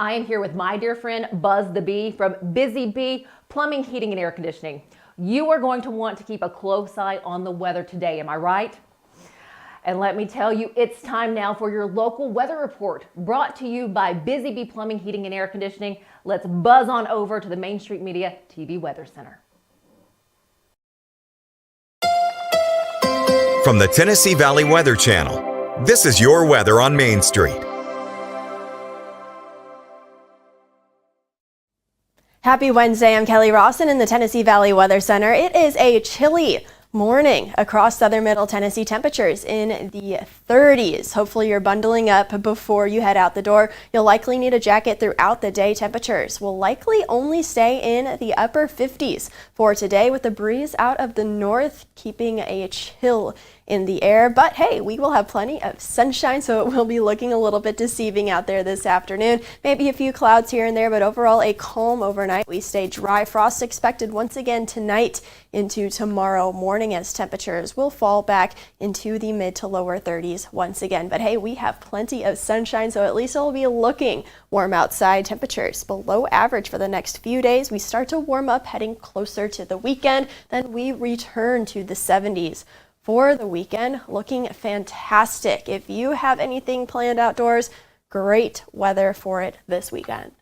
I am here with my dear friend Buzz the Bee from Busy Bee Plumbing, Heating, and Air Conditioning. You are going to want to keep a close eye on the weather today, am I right? And let me tell you, it's time now for your local weather report, brought to you by Busy Bee Plumbing, Heating, and Air Conditioning. Let's buzz on over to the Main Street Media TV Weather Center. From the Tennessee Valley Weather Channel, this is your weather on Main Street. Happy Wednesday, I'm Kelly Rawson in the Tennessee Valley Weather Center. It is a chilly morning across southern middle Tennessee, temperatures in the 30s. Hopefully you're bundling up before you head out the door. You'll likely need a jacket throughout the day. Temperatures will likely only stay in the upper 50s for today, with the breeze out of the north keeping a chill in the air. But hey, we will have plenty of sunshine, so it will be looking a little bit deceiving out there this afternoon. Maybe a few clouds here and there, but overall a calm overnight. We stay dry. Frost expected once again tonight into tomorrow morning, as temperatures will fall back into the mid to lower 30s once again. But hey, we have plenty of sunshine, so at least it'll be looking warm outside. Temperatures below average for the next few days. We start to warm up heading closer to the weekend, then we return to the 70s. For the weekend, looking fantastic. If you have anything planned outdoors, great weather for it this weekend.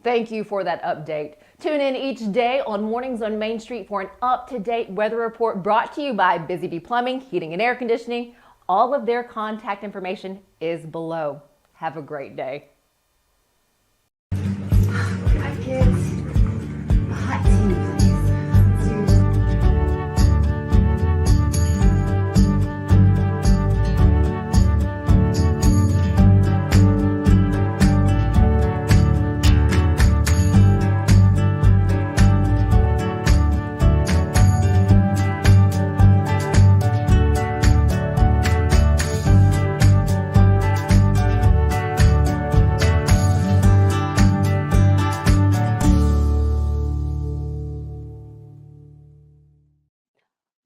Thank you for that update. Tune in each day on Mornings on Main Street for an up-to-date weather report brought to you by Busy Bee Plumbing, Heating, and Air Conditioning. All of their contact information is below. Have a great day. Hi kids. Hot tea.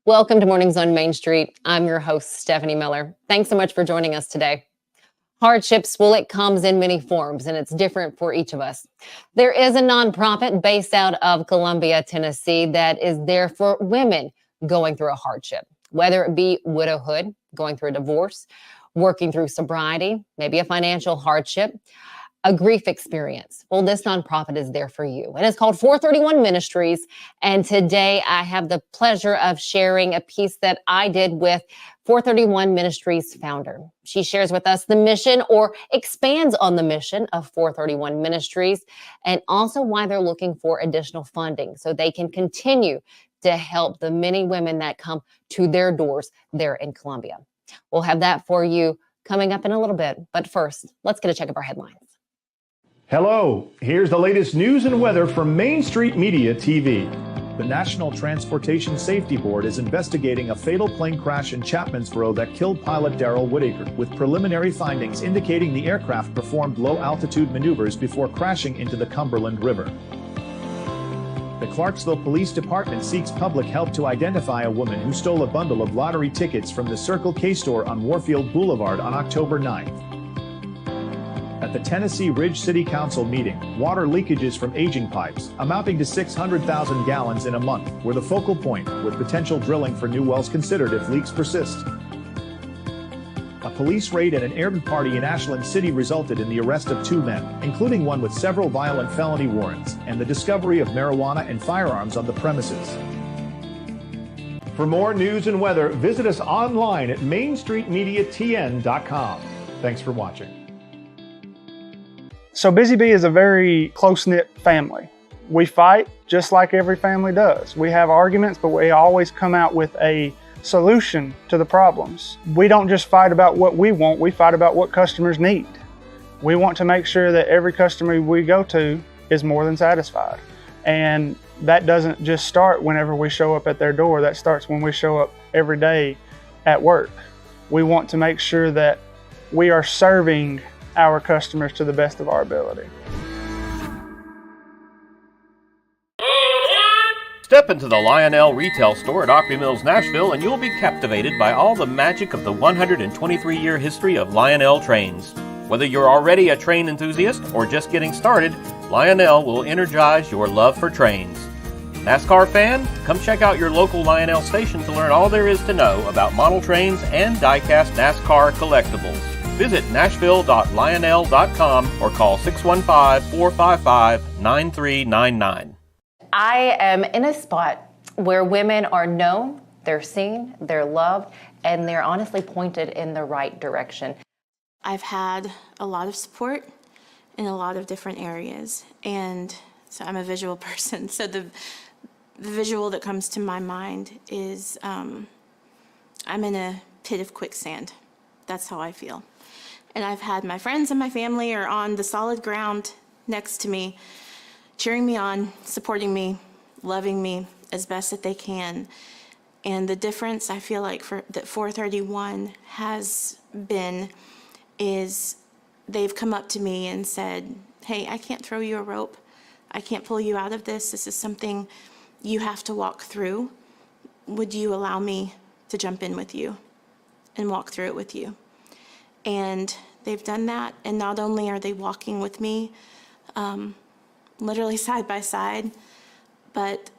Welcome to Mornings on Main Street. I'm your host, Stefanie Miller. Thanks so much for joining us today. Hardships, well, it comes in many forms, and it's different for each of us. There is a nonprofit based out of Columbia, Tennessee, that is there for women going through a hardship, whether it be widowhood, going through a divorce, working through sobriety, maybe a financial hardship, a grief experience. Well, this nonprofit is there for you, and it's called 431 Ministries. And today I have the pleasure of sharing a piece that I did with 431 Ministries founder. She shares with us the mission, or expands on the mission, of 431 Ministries, and also why they're looking for additional funding so they can continue to help the many women that come to their doors there in Columbia. We'll have that for you coming up in a little bit. But first, let's get a check of our headlines. Hello, here's the latest news and weather from Main Street Media TV. The National Transportation Safety Board is investigating a fatal plane crash in Chapmansboro that killed pilot Darrell Whitaker, with preliminary findings indicating the aircraft performed low-altitude maneuvers before crashing into the Cumberland River. The Clarksville Police Department seeks public help to identify a woman who stole a bundle of lottery tickets from the Circle K store on Warfield Boulevard on October 9th. At the Tennessee Ridge City Council meeting, water leakages from aging pipes, amounting to 600,000 gallons in a month, were the focal point, with potential drilling for new wells considered if leaks persist. A police raid at an Airdrie party in Ashland City resulted in the arrest of 2 men, including one with several violent felony warrants, and the discovery of marijuana and firearms on the premises. For more news and weather, visit us online at mainstreetmediatn.com. Thanks for watching. So Busy Bee is a very close-knit family. We fight just like every family does. We have arguments, but we always come out with a solution to the problems. We don't just fight about what we want, we fight about what customers need. We want to make sure that every customer we go to is more than satisfied. And that doesn't just start whenever we show up at their door, that starts when we show up every day at work. We want to make sure that we are serving our customers to the best of our ability. Step into the Lionel retail store at Opry Mills, Nashville, and you'll be captivated by all the magic of the 123-year history of Lionel trains. Whether you're already a train enthusiast or just getting started, Lionel will energize your love for trains. NASCAR fan? Come check out your local Lionel station to learn all there is to know about model trains and die-cast NASCAR collectibles. Visit nashville.lionel.com or call 615-455-9399. I am in a spot where women are known, they're seen, they're loved, and they're honestly pointed in the right direction. I've had a lot of support in a lot of different areas, and so I'm a visual person, so the visual that comes to my mind is I'm in a pit of quicksand. That's how I feel. And I've had my friends and my family are on the solid ground next to me, cheering me on, supporting me, loving me as best that they can. And the difference I feel like that 431 has been is they've come up to me and said, hey, I can't throw you a rope. I can't pull you out of this. This is something you have to walk through. Would you allow me to jump in with you and walk through it with you? And they've done that, and not only are they walking with me, literally side by side, but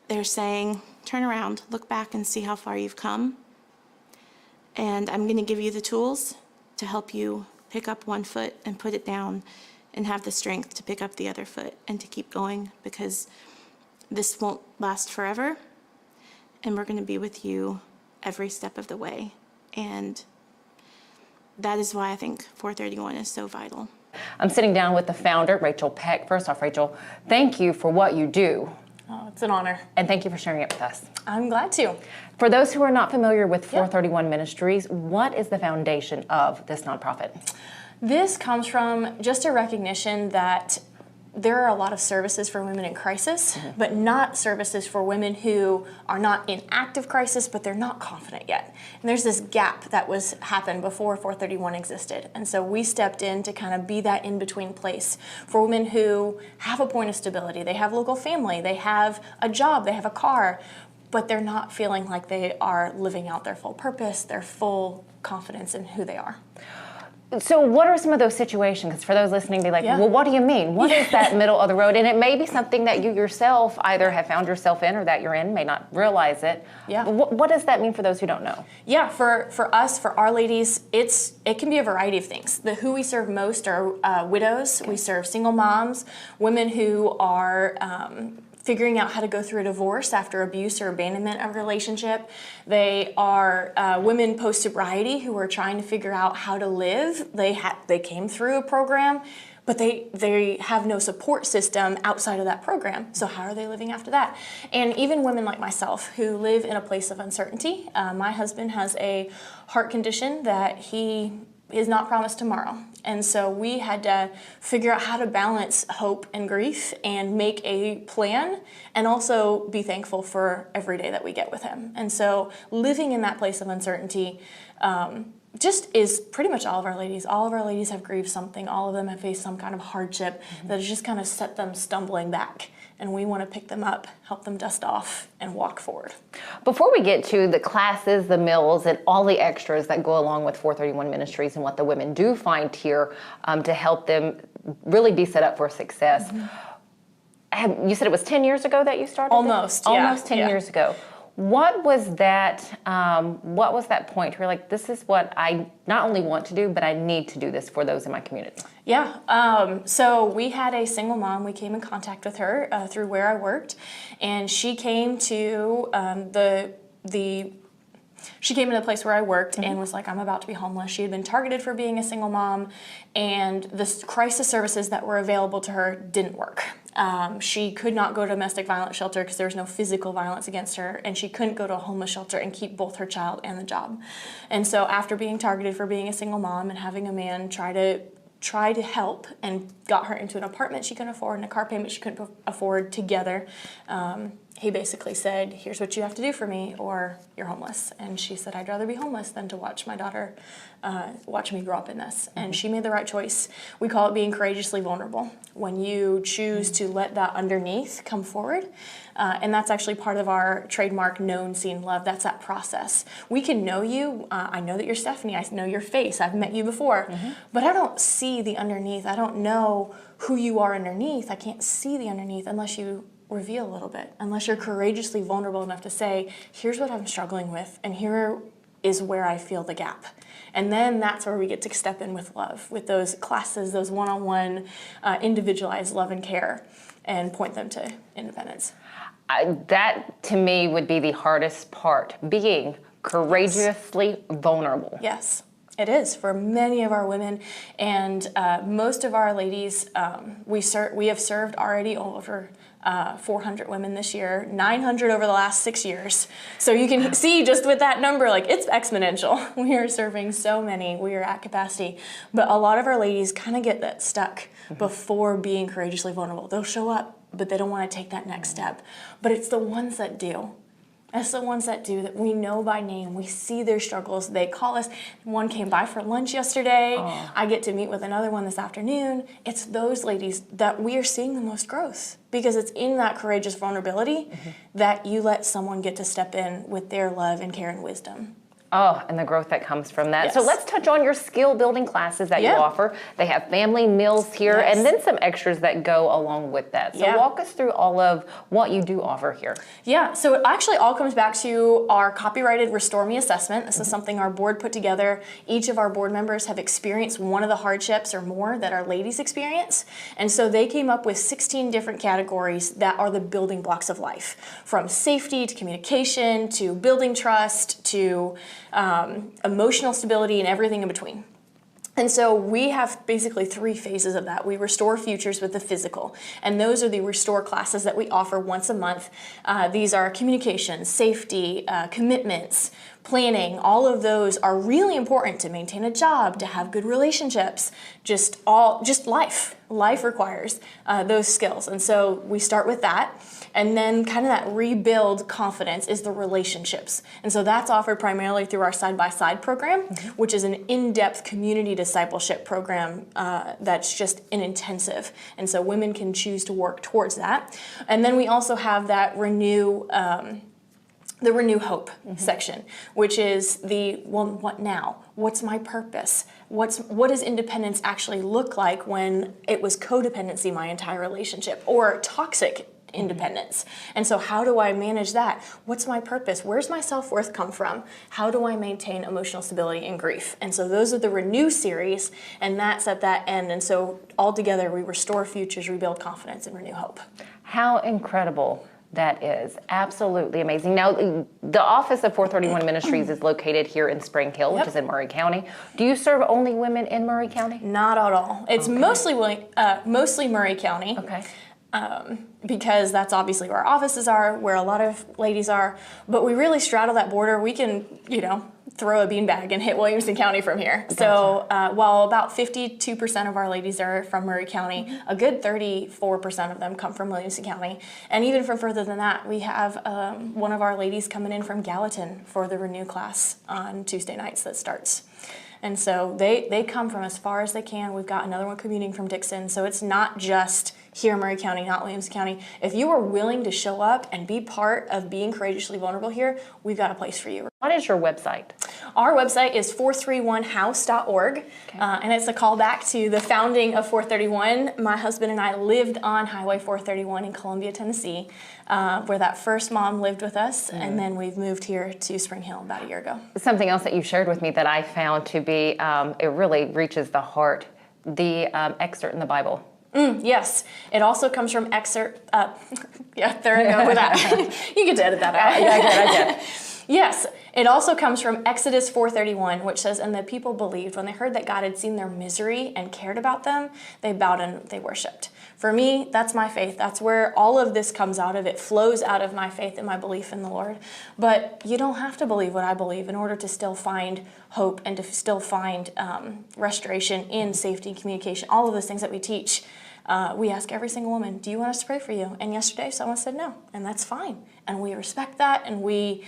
they're saying, turn around, look back and see how far you've come. And I'm gonna give you the tools to help you pick up one foot and put it down and have the strength to pick up the other foot and to keep going, because this won't last forever, and we're gonna be with you every step of the way. And that is why I think 431 is so vital. I'm sitting down with the founder, Rachel Peck. First off, Rachel, thank you for what you do. Oh, it's an honor. And thank you for sharing it with us. I'm glad to. For those who are not familiar with 431 Ministries, what is the foundation of this nonprofit? This comes from just a recognition that there are a lot of services for women in crisis, but not services for women who are not in active crisis, but they're not confident yet. And there's this gap that happened before 431 existed. And so we stepped in to kind of be that in-between place for women who have a point of stability. They have local family, they have a job, they have a car, but they're not feeling like they are living out their full purpose, their full confidence in who they are. So what are some of those situations? Because for those listening, be like, well, what do you mean? What is that middle of the road? And it may be something that you yourself either have found yourself in or that you're in, may not realize it. Yeah. But what does that mean for those who don't know? Yeah, for us, for our ladies, it can be a variety of things. Who we serve most are widows. We serve single moms, women who are figuring out how to go through a divorce after abuse or abandonment of a relationship. They are women post-sobriety who are trying to figure out how to live. They came through a program, but they have no support system outside of that program. So how are they living after that? And even women like myself who live in a place of uncertainty. My husband has a heart condition that he is not promised tomorrow. And so we had to figure out how to balance hope and grief and make a plan and also be thankful for every day that we get with him. And so living in that place of uncertainty just is pretty much all of our ladies. All of our ladies have grieved something. All of them have faced some kind of hardship that has just kind of set them stumbling back. And we want to pick them up, help them dust off, and walk forward. Before we get to the classes, the meals, and all the extras that go along with 431 Ministries and what the women do find here to help them really be set up for success. You said it was 10 years ago that you started? Almost, yeah. Almost 10 years ago. What was that point where you're like, this is what I not only want to do, but I need to do this for those in my community? Yeah, so we had a single mom. We came in contact with her through where I worked, and she came to she came into the place where I worked and was like, I'm about to be homeless. She had been targeted for being a single mom, and the crisis services that were available to her didn't work. She could not go to a domestic violence shelter because there was no physical violence against her, and she couldn't go to a homeless shelter and keep both her child and the job. And so after being targeted for being a single mom and having a man try to help and got her into an apartment she couldn't afford and a car payment she couldn't afford together, he basically said, here's what you have to do for me or you're homeless. And she said, I'd rather be homeless than to watch my daughter watch me grow up in this. And she made the right choice. We call it being courageously vulnerable. When you choose to let that underneath come forward, and that's actually part of our trademark known, seen, loved. That's that process. We can know you. I know that you're Stefanie. I know your face. I've met you before. But I don't see the underneath. I don't know who you are underneath. I can't see the underneath unless you reveal a little bit, unless you're courageously vulnerable enough to say, here's what I'm struggling with, and here is where I feel the gap. And then that's where we get to step in with love, with those classes, those one-on-one, individualized love and care, and point them to independence. That, to me, would be the hardest part, being courageously vulnerable. Yes. It is for many of our women, and most of our ladies. We have served already over 400 women this year, 900 over the last 6 years. So you can see just with that number, like it's exponential. We are serving so many. We are at capacity, but a lot of our ladies kind of get that stuck before being courageously vulnerable. They'll show up, but they don't want to take that next step. But it's the ones that do. It's the ones that do, that we know by name. We see their struggles. They call us. One came by for lunch yesterday. I get to meet with another one this afternoon. It's those ladies that we are seeing the most growth, because it's in that courageous vulnerability that you let someone get to step in with their love and care and wisdom. Oh, and the growth that comes from that. Yes. So let's touch on your skill building classes that you offer. They have family meals here, and then some extras that go along with that. So walk us through all of what you do offer here. Yeah, so it actually all comes back to our copyrighted Restore Me assessment. This is something our board put together. Each of our board members have experienced one of the hardships or more that our ladies experience. And so they came up with 16 different categories that are the building blocks of life, from safety to communication to building trust to emotional stability and everything in between. And so we have basically 3 phases of that. We restore futures with the physical, and those are the restore classes that we offer once a month. These are communication, safety, commitments, planning. All of those are really important to maintain a job, to have good relationships, just life. Life requires those skills. And so we start with that. And then kind of that rebuild confidence is the relationships. And so that's offered primarily through our side-by-side program, which is an in-depth community discipleship program that's just an intensive. And so women can choose to work towards that. And then we also have that Renew Hope section, which is what now? What's my purpose? What does independence actually look like when it was codependency my entire relationship, or toxic independence? And so how do I manage that? What's my purpose? Where's my self-worth come from? How do I maintain emotional stability in grief? And so those are the Renew series, and that's at that end. And so all together we restore futures, rebuild confidence, and renew hope. How incredible that is. Absolutely amazing. Now, the office of 431 Ministries is located here in Spring Hill, which is in Maury County. Do you serve only women in Maury County? Not at all. It's mostly Maury County. Okay. Because that's obviously where our offices are, where a lot of ladies are, but we really straddle that border. We can, throw a beanbag and hit Williamson County from here. Gotcha. So while about 52% of our ladies are from Maury County, a good 34% of them come from Williamson County. And even from further than that, we have one of our ladies coming in from Gallatin for the Renew class on Tuesday nights that starts. And so they come from as far as they can. We've got another one commuting from Dixon. So it's not just here in Maury County, not Williamson County. If you are willing to show up and be part of being courageously vulnerable here, we've got a place for you. What is your website? Our website is 431house.org, and it's a callback to the founding of 431. My husband and I lived on Highway 431 in Columbia, Tennessee, where that first mom lived with us, and then we've moved here to Spring Hill about a year ago. Something else that you shared with me that I found to be, it really reaches the heart, the excerpt in the Bible. Yes, it also comes from excerpt. There I go with that. You get to edit that out. I get. Yes, it also comes from Exodus 4:31, which says, "And the people believed when they heard that God had seen their misery and cared about them, they bowed and they worshipped." For me, that's my faith. That's where all of this comes out of. It flows out of my faith and my belief in the Lord. But you don't have to believe what I believe in order to still find hope and to still find restoration in safety and communication, all of those things that we teach. We ask every single woman, do you want us to pray for you? And yesterday someone said no, and that's fine. And we respect that, and we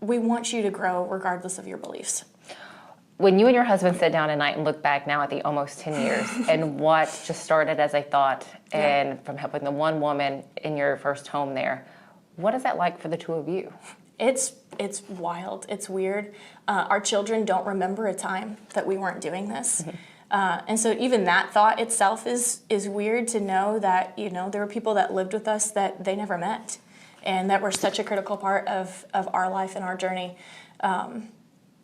want you to grow regardless of your beliefs. When you and your husband sit down at night and look back now at the almost 10 years and what just started as a thought and from helping the one woman in your first home there, what is that like for the two of you? It's wild. It's weird. Our children don't remember a time that we weren't doing this. And so even that thought itself is weird to know that, there were people that lived with us that they never met and that were such a critical part of our life and our journey.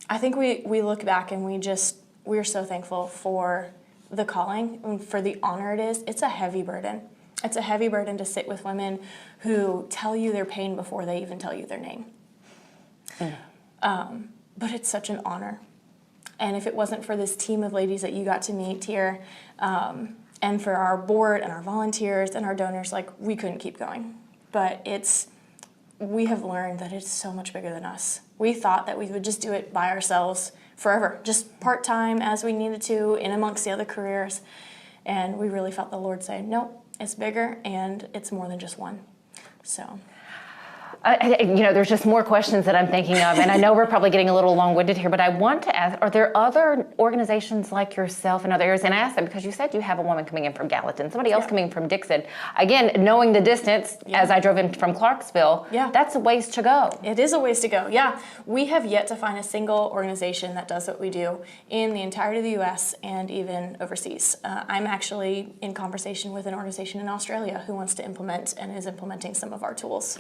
I think we look back and we're so thankful for the calling and for the honor it is. It's a heavy burden. It's a heavy burden to sit with women who tell you their pain before they even tell you their name. But it's such an honor. And if it wasn't for this team of ladies that you got to meet here, and for our board and our volunteers and our donors, we couldn't keep going. But we have learned that it's so much bigger than us. We thought that we would just do it by ourselves forever, just part-time as we needed to, in amongst the other careers. And we really felt the Lord say, nope, it's bigger and it's more than just one. So. There's just more questions that I'm thinking of, and I know we're probably getting a little long-winded here, but I want to ask, are there other organizations like yourself in other areas? And I ask that because you said you have a woman coming in from Gallatin, somebody else coming from Dixon. Again, knowing the distance, as I drove in from Clarksville, that's a ways to go. It is a ways to go, yeah. We have yet to find a single organization that does what we do in the entirety of the U.S. and even overseas. I'm actually in conversation with an organization in Australia who wants to implement and is implementing some of our tools.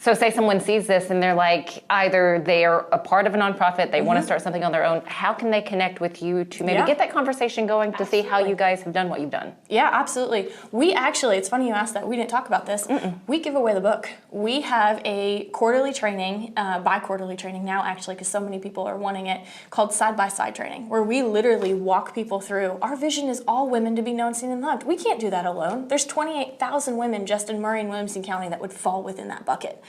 So say someone sees this and they're like, either they're a part of a nonprofit, they want to start something on their own. How can they connect with you to maybe get that conversation going to see how you guys have done what you've done? Yeah, absolutely. We actually, it's funny you asked that. We didn't talk about this. We give away the book. We have a quarterly training, bi-quarterly training now actually, because so many people are wanting it, called side-by-side training, where we literally walk people through. Our vision is all women to be known, seen, and loved. We can't do that alone. There's 28,000 women just in Murray and Williamson County that would fall within that bucket.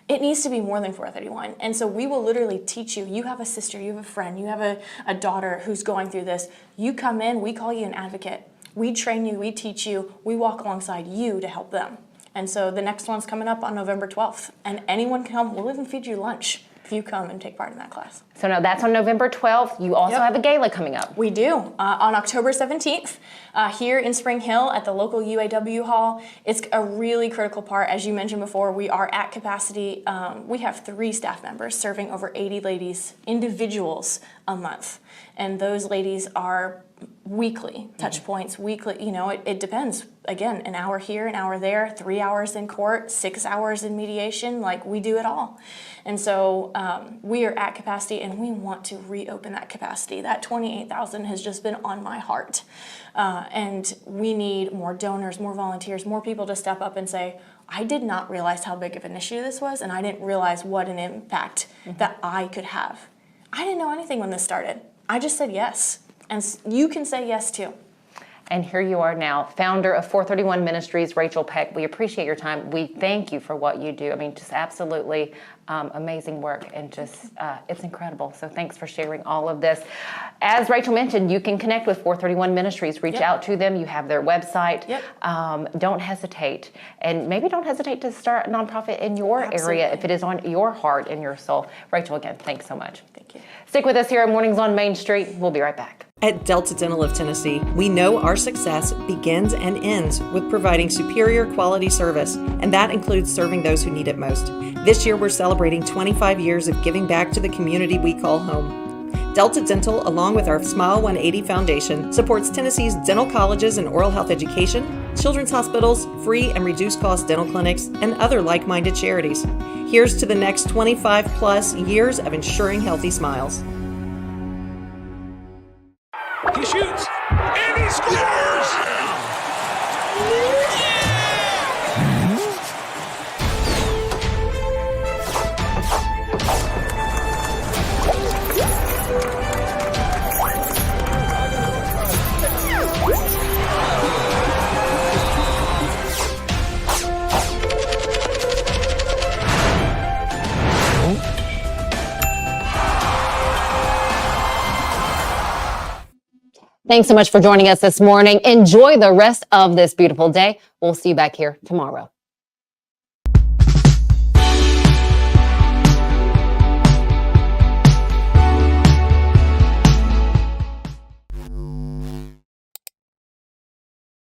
It needs to be more than 431. And so we will literally teach you. You have a sister, you have a friend, you have a daughter who's going through this. You come in, we call you an advocate. We train you, we teach you, we walk alongside you to help them. And so the next one's coming up on November 12th. And anyone can come, we'll even feed you lunch if you come and take part in that class. So now that's on November 12th. You also have a gala coming up. We do. On October 17th, here in Spring Hill at the local UAW hall. It's a really critical part. As you mentioned before, we are at capacity. We have 3 staff members serving over 80 ladies, individuals, a month. And those ladies are weekly touch points, weekly, it depends. Again, an hour here, an hour there, 3 hours in court, 6 hours in mediation, we do it all. And so we are at capacity and we want to reopen that capacity. That 28,000 has just been on my heart. And we need more donors, more volunteers, more people to step up and say, I did not realize how big of an issue this was, and I didn't realize what an impact that I could have. I didn't know anything when this started. I just said yes. And you can say yes too. And here you are now, founder of 431 Ministries, Rachel Peck. We appreciate your time. We thank you for what you do. I mean, just absolutely amazing work, and just it's incredible. So thanks for sharing all of this. As Rachel mentioned, you can connect with 431 Ministries. Reach out to them. You have their website. Don't hesitate. And maybe don't hesitate to start a nonprofit in your area if it is on your heart and your soul. Rachel, again, thanks so much. Thank you. Stick with us here at Mornings on Main Street. We'll be right back. At Delta Dental of Tennessee, we know our success begins and ends with providing superior quality service, and that includes serving those who need it most. This year, we're celebrating 25 years of giving back to the community we call home. Delta Dental, along with our Smile 180 Foundation, supports Tennessee's dental colleges and oral health education, children's hospitals, free and reduced cost dental clinics, and other like-minded charities. Here's to the next 25 plus years of ensuring healthy smiles. He shoots, and he scores! Thanks so much for joining us this morning. Enjoy the rest of this beautiful day. We'll see you back here tomorrow.